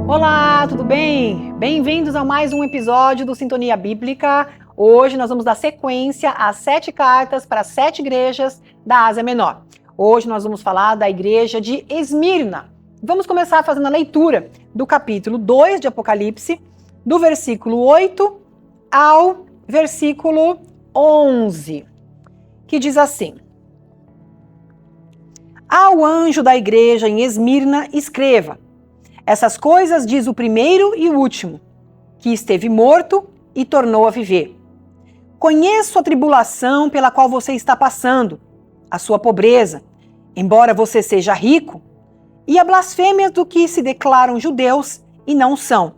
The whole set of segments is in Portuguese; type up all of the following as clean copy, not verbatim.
Olá, tudo bem? Bem-vindos a mais um episódio do Sintonia Bíblica. Hoje nós vamos dar sequência às 7 cartas para 7 igrejas da Ásia Menor. Hoje nós vamos falar da igreja de Esmirna. Vamos começar fazendo a leitura do capítulo 2 de Apocalipse, do versículo 8 ao versículo 11, que diz assim: Ao anjo da igreja em Esmirna escreva: Essas coisas diz o primeiro e o último, que esteve morto e tornou a viver. Conheço a tribulação pela qual você está passando, a sua pobreza, embora você seja rico, e a blasfêmia do que se declaram judeus e não são,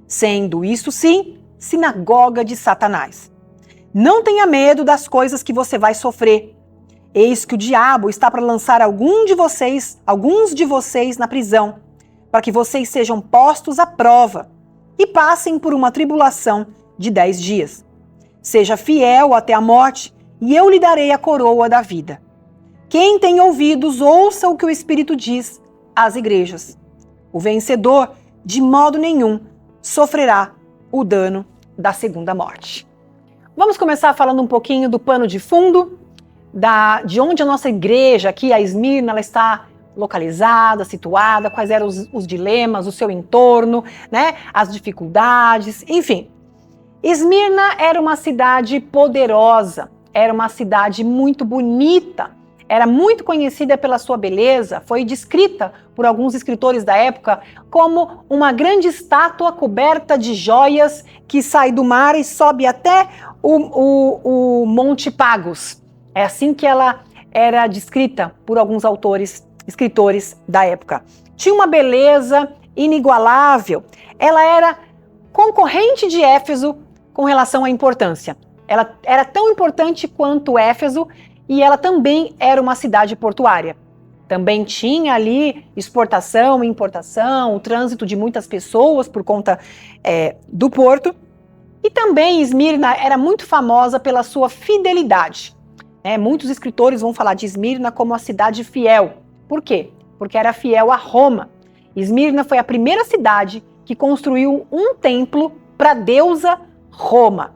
sendo isto sim, sinagoga de Satanás. Não tenha medo das coisas que você vai sofrer. Eis que o diabo está para lançar alguns de vocês na prisão, para que vocês sejam postos à prova e passem por uma tribulação de 10 dias. Seja fiel até a morte, e eu lhe darei a coroa da vida. Quem tem ouvidos, ouça o que o Espírito diz às igrejas. O vencedor, de modo nenhum, sofrerá o dano da segunda morte. Vamos começar falando um pouquinho do pano de fundo, de onde a nossa igreja aqui, a Esmirna, ela está localizada, situada, quais eram os dilemas, o seu entorno, né, as dificuldades, enfim. Esmirna era uma cidade poderosa, era uma cidade muito bonita, era muito conhecida pela sua beleza, foi descrita por alguns escritores da época como uma grande estátua coberta de joias que sai do mar e sobe até o Monte Pagos. É assim que ela era descrita por alguns escritores da época. Tinha uma beleza inigualável. Ela era concorrente de Éfeso com relação à importância. Ela era tão importante quanto Éfeso e ela também era uma cidade portuária. Também tinha ali exportação e importação, o trânsito de muitas pessoas por conta do porto. E também Esmirna era muito famosa pela sua fidelidade. Muitos escritores vão falar de Esmirna como a cidade fiel. Por quê? Porque era fiel a Roma. Esmirna foi a primeira cidade que construiu um templo para a deusa Roma.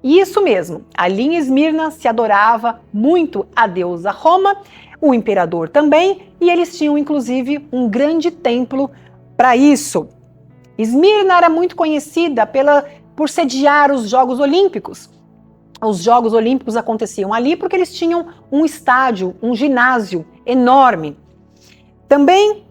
Isso mesmo, ali em Esmirna se adorava muito a deusa Roma, o imperador também, e eles tinham inclusive um grande templo para isso. Esmirna era muito conhecida por sediar os Jogos Olímpicos. Os Jogos Olímpicos aconteciam ali porque eles tinham um estádio, um ginásio enorme. Também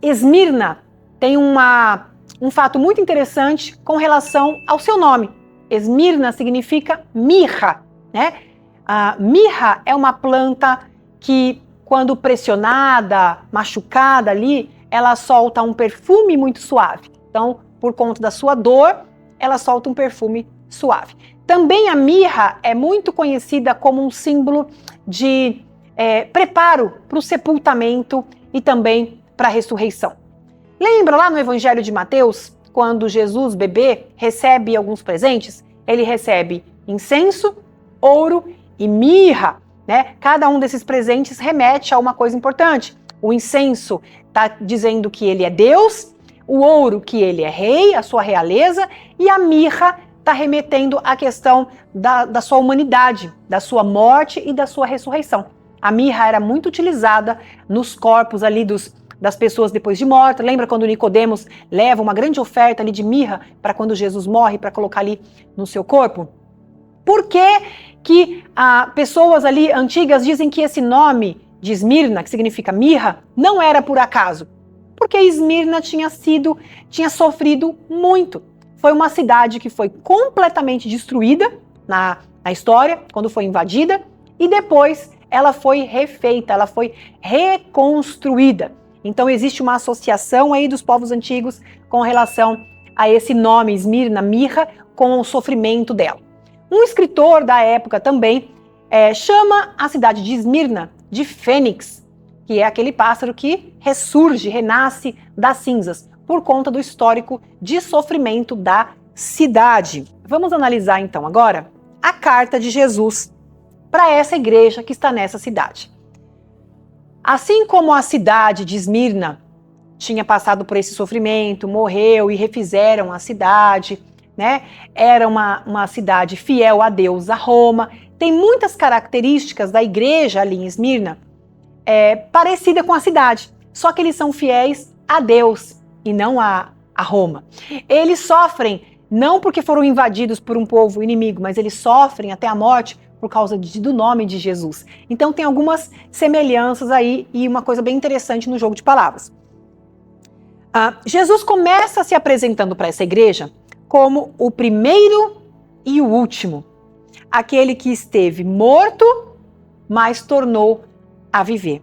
Esmirna tem um fato muito interessante com relação ao seu nome. Esmirna significa mirra, né? A mirra é uma planta que, quando pressionada, machucada ali, ela solta um perfume muito suave. Então, por conta da sua dor, ela solta um perfume suave. Também a mirra é muito conhecida como um símbolo de preparo para o sepultamento e também para a ressurreição. Lembra lá no Evangelho de Mateus, quando Jesus, bebê, recebe alguns presentes? Ele recebe incenso, ouro e mirra, né? Cada um desses presentes remete a uma coisa importante. O incenso está dizendo que ele é Deus, o ouro que ele é rei, a sua realeza, e a mirra está remetendo à questão da sua humanidade, da sua morte e da sua ressurreição. A mirra era muito utilizada nos corpos ali das pessoas depois de morta. Lembra quando Nicodemos leva uma grande oferta ali de mirra para quando Jesus morre, para colocar ali no seu corpo? Por que pessoas ali antigas dizem que esse nome de Esmirna, que significa mirra, não era por acaso? Porque Esmirna tinha sofrido muito. Foi uma cidade que foi completamente destruída na história, quando foi invadida, e depois ela foi refeita, ela foi reconstruída. Então existe uma associação aí dos povos antigos com relação a esse nome, Esmirna, mirra, com o sofrimento dela. Um escritor da época também chama a cidade de Esmirna de Fênix, que é aquele pássaro que ressurge, renasce das cinzas, por conta do histórico de sofrimento da cidade. Vamos analisar então agora a carta de Jesus para essa igreja que está nessa cidade. Assim como a cidade de Esmirna tinha passado por esse sofrimento, morreu e refizeram a cidade, né? Era uma cidade fiel a Deus, a Roma. Tem muitas características da igreja ali em Esmirna parecida com a cidade, só que eles são fiéis a Deus e não a Roma. Eles sofrem não porque foram invadidos por um povo inimigo, mas eles sofrem até a morte por causa do nome de Jesus. Então tem algumas semelhanças aí e uma coisa bem interessante no jogo de palavras. Jesus começa se apresentando para essa igreja como o primeiro e o último, aquele que esteve morto, mas tornou a viver.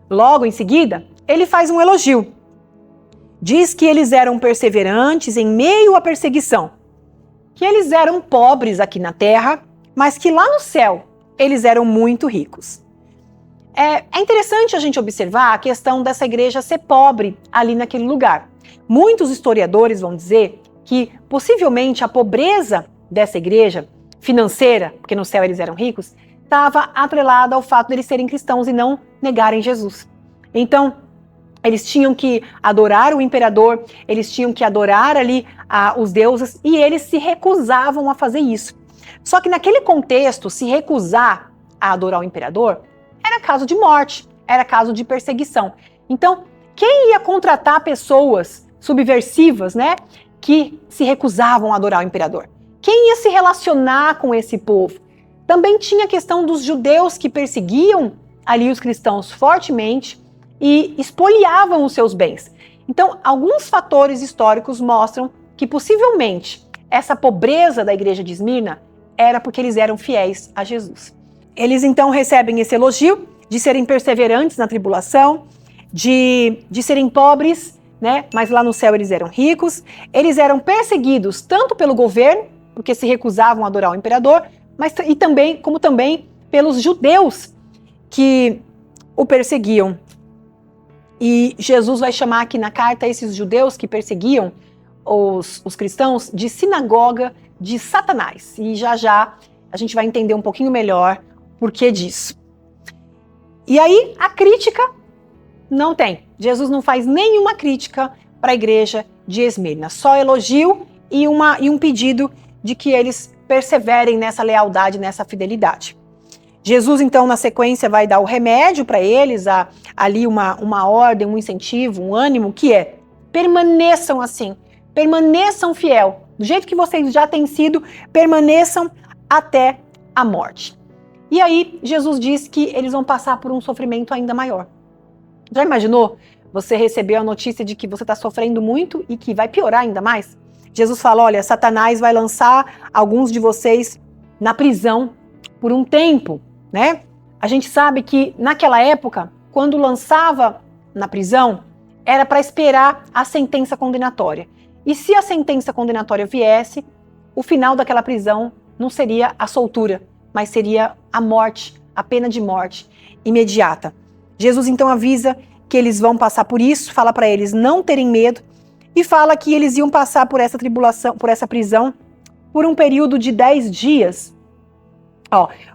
Logo em seguida, ele faz um elogio. Diz que eles eram perseverantes em meio à perseguição, que eles eram pobres aqui na terra, mas que lá no céu eles eram muito ricos. É interessante a gente observar a questão dessa igreja ser pobre ali naquele lugar. Muitos historiadores vão dizer que possivelmente a pobreza dessa igreja financeira, porque no céu eles eram ricos, estava atrelada ao fato de eles serem cristãos e não negarem Jesus. Então, eles tinham que adorar o imperador, eles tinham que adorar ali os deuses e eles se recusavam a fazer isso. Só que naquele contexto, se recusar a adorar o imperador era caso de morte, era caso de perseguição. Então, quem ia contratar pessoas subversivas, né, que se recusavam a adorar o imperador? Quem ia se relacionar com esse povo? Também tinha a questão dos judeus que perseguiam ali os cristãos fortemente e espoliavam os seus bens. Então, alguns fatores históricos mostram que possivelmente essa pobreza da igreja de Esmirna era porque eles eram fiéis a Jesus. Eles então recebem esse elogio de serem perseverantes na tribulação, de serem pobres, né? Mas lá no céu eles eram ricos. Eles eram perseguidos tanto pelo governo, porque se recusavam a adorar o imperador, como também pelos judeus que o perseguiam. E Jesus vai chamar aqui na carta esses judeus que perseguiam os cristãos de sinagoga de Satanás. E já a gente vai entender um pouquinho melhor o porquê disso. E aí a crítica não tem. Jesus não faz nenhuma crítica para a igreja de Esmirna, só elogio e um pedido de que eles perseverem nessa lealdade, nessa fidelidade. Jesus, então, na sequência, vai dar o remédio para eles, ali uma ordem, um incentivo, um ânimo, que é: permaneçam assim, permaneçam fiel, do jeito que vocês já têm sido, permaneçam até a morte. E aí, Jesus diz que eles vão passar por um sofrimento ainda maior. Já imaginou você receber a notícia de que você está sofrendo muito e que vai piorar ainda mais? Jesus fala: olha, Satanás vai lançar alguns de vocês na prisão por um tempo, né? A gente sabe que naquela época, quando lançava na prisão, era para esperar a sentença condenatória. E se a sentença condenatória viesse, o final daquela prisão não seria a soltura, mas seria a morte, a pena de morte imediata. Jesus então avisa que eles vão passar por isso, fala para eles não terem medo e fala que eles iam passar por essa tribulação, por essa prisão, por um período de 10 dias.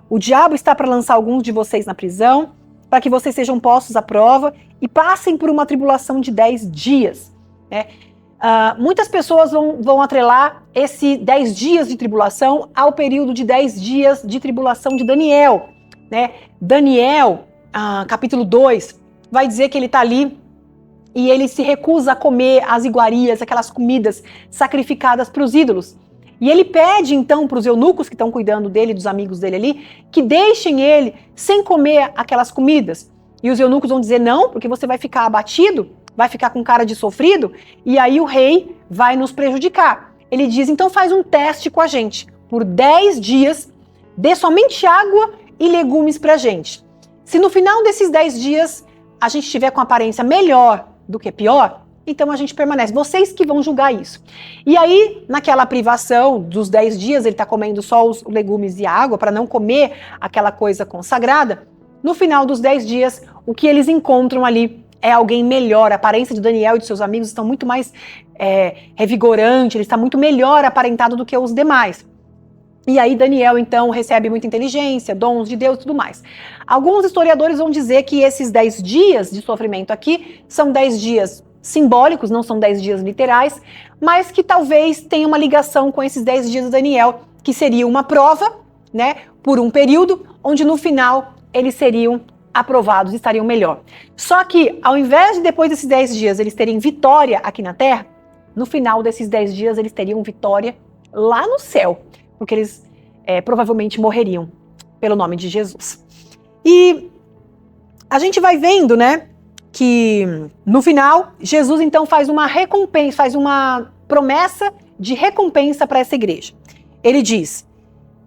O diabo está para lançar alguns de vocês na prisão, para que vocês sejam postos à prova e passem por uma tribulação de 10 dias. Né? Muitas pessoas vão atrelar esse 10 dias de tribulação ao período de 10 dias de tribulação de Daniel. Né? Daniel, capítulo 2, vai dizer que ele está ali e ele se recusa a comer as iguarias, aquelas comidas sacrificadas para os ídolos. E ele pede então para os eunucos que estão cuidando dele, dos amigos dele ali, que deixem ele sem comer aquelas comidas. E os eunucos vão dizer: não, porque você vai ficar abatido, vai ficar com cara de sofrido, e aí o rei vai nos prejudicar. Ele diz: então faz um teste com a gente. Por 10 dias, dê somente água e legumes para a gente. Se no final desses 10 dias a gente tiver com aparência melhor do que pior, então a gente permanece. Vocês que vão julgar isso. E aí, naquela privação dos 10 dias, ele está comendo só os legumes e a água para não comer aquela coisa consagrada. No final dos 10 dias, o que eles encontram ali é alguém melhor. A aparência de Daniel e de seus amigos estão muito mais revigorante, ele está muito melhor aparentado do que os demais. E aí Daniel, então, recebe muita inteligência, dons de Deus e tudo mais. Alguns historiadores vão dizer que esses 10 dias de sofrimento aqui são 10 dias simbólicos, não são 10 dias literais, mas que talvez tenha uma ligação com esses 10 dias de Daniel, que seria uma prova, né, por um período, onde no final eles seriam aprovados e estariam melhor. Só que, ao invés de depois desses 10 dias eles terem vitória aqui na Terra, no final desses 10 dias eles teriam vitória lá no céu, porque eles provavelmente morreriam pelo nome de Jesus. E a gente vai vendo, né, que no final, Jesus então faz uma recompensa, faz uma promessa de recompensa para essa igreja. Ele diz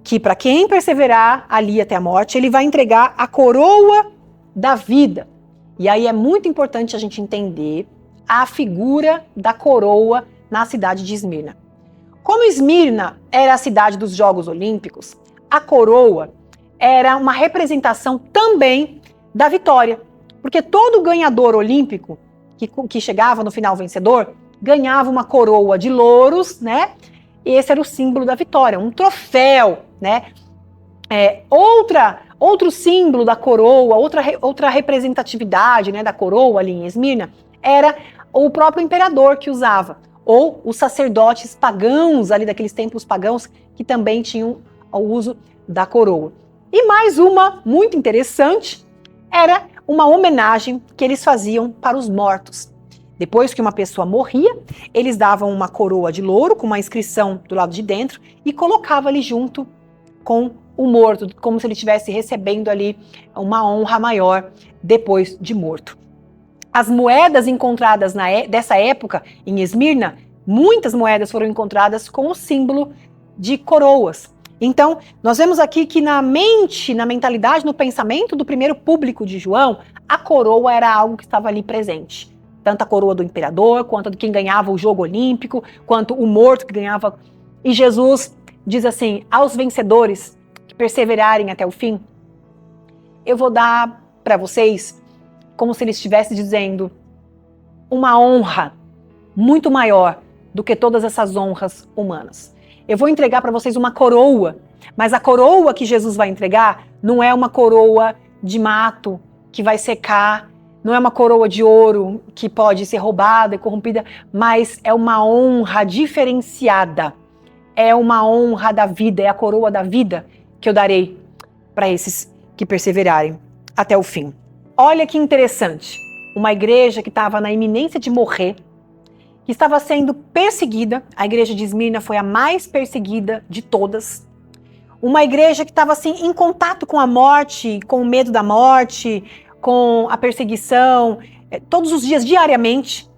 que para quem perseverar ali até a morte, ele vai entregar a coroa da vida. E aí é muito importante a gente entender a figura da coroa na cidade de Esmirna. Como Esmirna era a cidade dos Jogos Olímpicos, a coroa era uma representação também da vitória. Porque todo ganhador olímpico que chegava no final vencedor, ganhava uma coroa de louros, né? E esse era o símbolo da vitória, um troféu, né? Outro símbolo da coroa, outra representatividade, né, da coroa ali em Esmirna, era o próprio imperador que usava, ou os sacerdotes pagãos ali daqueles templos pagãos que também tinham o uso da coroa. E mais uma muito interessante era uma homenagem que eles faziam para os mortos. Depois que uma pessoa morria, eles davam uma coroa de louro com uma inscrição do lado de dentro e colocavam ali junto com o morto, como se ele estivesse recebendo ali uma honra maior depois de morto. As moedas encontradas dessa época em Esmirna, muitas moedas foram encontradas com o símbolo de coroas. Então, nós vemos aqui que na mentalidade, no pensamento do primeiro público de João, a coroa era algo que estava ali presente. Tanto a coroa do imperador, quanto de quem ganhava o jogo olímpico, quanto o morto que ganhava. E Jesus diz assim, aos vencedores que perseverarem até o fim, eu vou dar para vocês, como se ele estivesse dizendo, uma honra muito maior do que todas essas honras humanas. Eu vou entregar para vocês uma coroa, mas a coroa que Jesus vai entregar não é uma coroa de mato que vai secar, não é uma coroa de ouro que pode ser roubada e corrompida, mas é uma honra diferenciada. É uma honra da vida, é a coroa da vida que eu darei para esses que perseverarem até o fim. Olha que interessante, uma igreja que estava na iminência de morrer, que estava sendo perseguida, a igreja de Esmirna foi a mais perseguida de todas. Uma igreja que estava assim, em contato com a morte, com o medo da morte, com a perseguição, todos os dias, diariamente.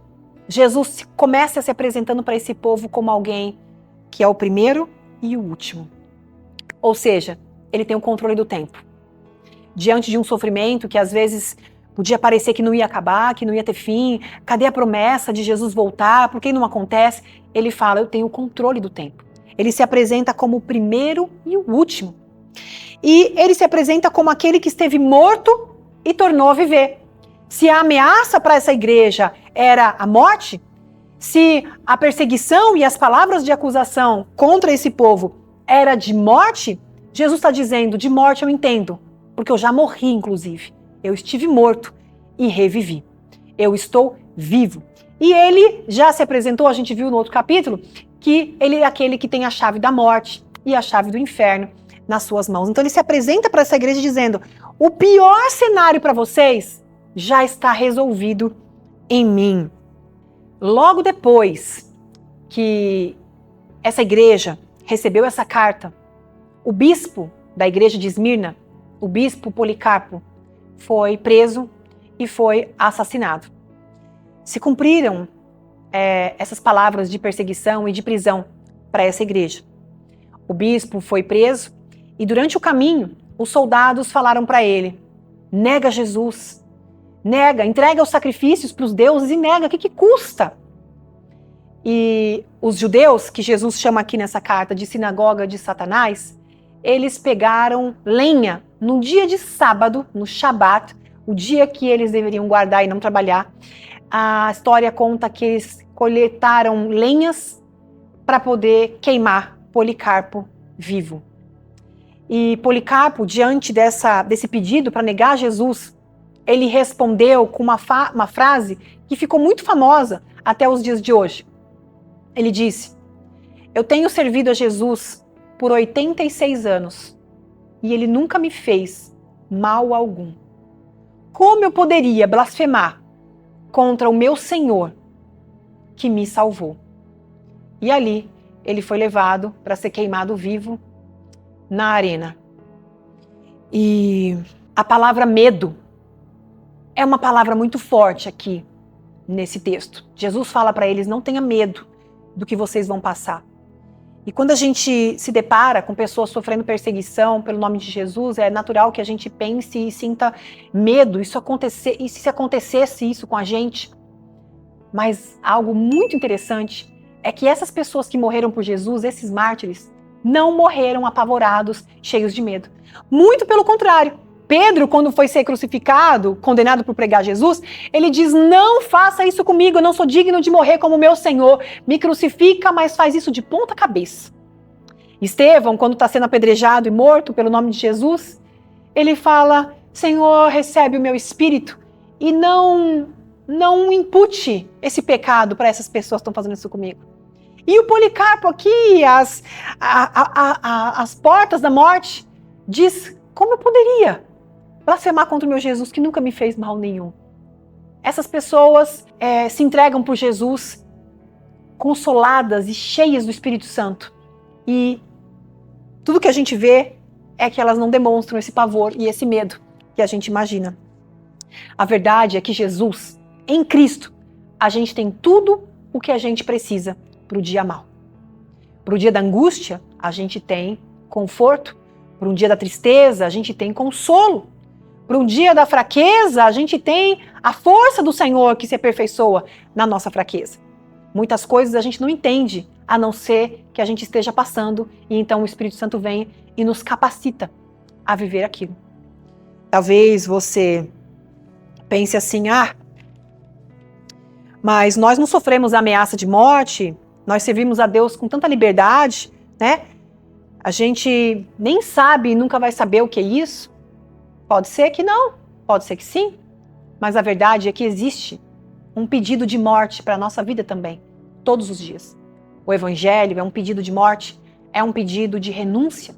Jesus começa se apresentando para esse povo como alguém que é o primeiro e o último. Ou seja, ele tem o controle do tempo. Diante de um sofrimento que às vezes podia parecer que não ia acabar, que não ia ter fim, cadê a promessa de Jesus voltar, por que não acontece? Ele fala, eu tenho o controle do tempo. Ele se apresenta como o primeiro e o último. E ele se apresenta como aquele que esteve morto e tornou a viver. Se a ameaça para essa igreja era a morte, se a perseguição e as palavras de acusação contra esse povo era de morte, Jesus está dizendo, de morte eu entendo, porque eu já morri, inclusive. Eu estive morto e revivi. Eu estou vivo. E ele já se apresentou, a gente viu no outro capítulo, que ele é aquele que tem a chave da morte e a chave do inferno nas suas mãos. Então ele se apresenta para essa igreja dizendo, o pior cenário para vocês já está resolvido em mim. Logo depois que essa igreja recebeu essa carta, o bispo da igreja de Esmirna, o bispo Policarpo, foi preso e foi assassinado. Se cumpriram essas palavras de perseguição e de prisão para essa igreja. O bispo foi preso e durante o caminho, os soldados falaram para ele, nega Jesus, nega, entrega os sacrifícios para os deuses e nega, o que custa? E os judeus, que Jesus chama aqui nessa carta de sinagoga de Satanás, eles pegaram lenha no dia de sábado, no Shabat, o dia que eles deveriam guardar e não trabalhar. A história conta que eles coletaram lenhas para poder queimar Policarpo vivo. E Policarpo, diante desse pedido para negar Jesus, ele respondeu com uma frase que ficou muito famosa até os dias de hoje. Ele disse: eu tenho servido a Jesus por 86 anos e ele nunca me fez mal algum. Como eu poderia blasfemar contra o meu Senhor que me salvou? E ali ele foi levado para ser queimado vivo na arena. E a palavra medo é uma palavra muito forte aqui nesse texto. Jesus fala para eles: não tenha medo do que vocês vão passar. E quando a gente se depara com pessoas sofrendo perseguição pelo nome de Jesus, é natural que a gente pense e sinta medo. E se acontecesse isso com a gente? Mas algo muito interessante é que essas pessoas que morreram por Jesus, esses mártires, não morreram apavorados, cheios de medo. Muito pelo contrário. Pedro, quando foi ser crucificado, condenado por pregar Jesus, ele diz: não faça isso comigo, eu não sou digno de morrer como meu Senhor. Me crucifica, mas faz isso de ponta cabeça. Estevão, quando está sendo apedrejado e morto pelo nome de Jesus, ele fala: Senhor, recebe o meu espírito e não impute esse pecado para essas pessoas que estão fazendo isso comigo. E o Policarpo aqui, as portas da morte, diz: como eu poderia blasfemar contra o meu Jesus que nunca me fez mal nenhum? Essas pessoas se entregam por Jesus consoladas e cheias do Espírito Santo. E tudo que a gente vê é que elas não demonstram esse pavor e esse medo que a gente imagina. A verdade é que Jesus, em Cristo, a gente tem tudo o que a gente precisa para o dia mau. Para o dia da angústia, a gente tem conforto. Para um dia da tristeza, a gente tem consolo. Para um dia da fraqueza, a gente tem a força do Senhor que se aperfeiçoa na nossa fraqueza. Muitas coisas a gente não entende, a não ser que a gente esteja passando, e então o Espírito Santo vem e nos capacita a viver aquilo. Talvez você pense assim: mas nós não sofremos ameaça de morte, nós servimos a Deus com tanta liberdade, né? A gente nem sabe e nunca vai saber o que é isso. Pode ser que não, pode ser que sim, mas a verdade é que existe um pedido de morte para a nossa vida também, todos os dias. O Evangelho é um pedido de morte, é um pedido de renúncia,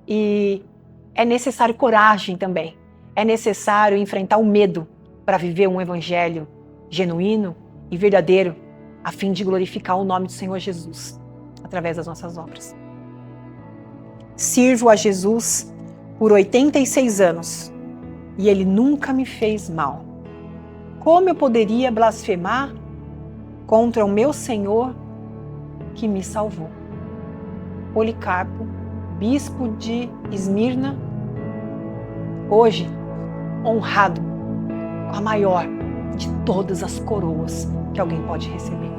e é necessário coragem também. É necessário enfrentar o medo para viver um Evangelho genuíno e verdadeiro, a fim de glorificar o nome do Senhor Jesus através das nossas obras. Sirvo a Jesus por 86 anos e ele nunca me fez mal. Como eu poderia blasfemar contra o meu Senhor que me salvou? Policarpo, bispo de Esmirna, hoje honrado com a maior de todas as coroas que alguém pode receber.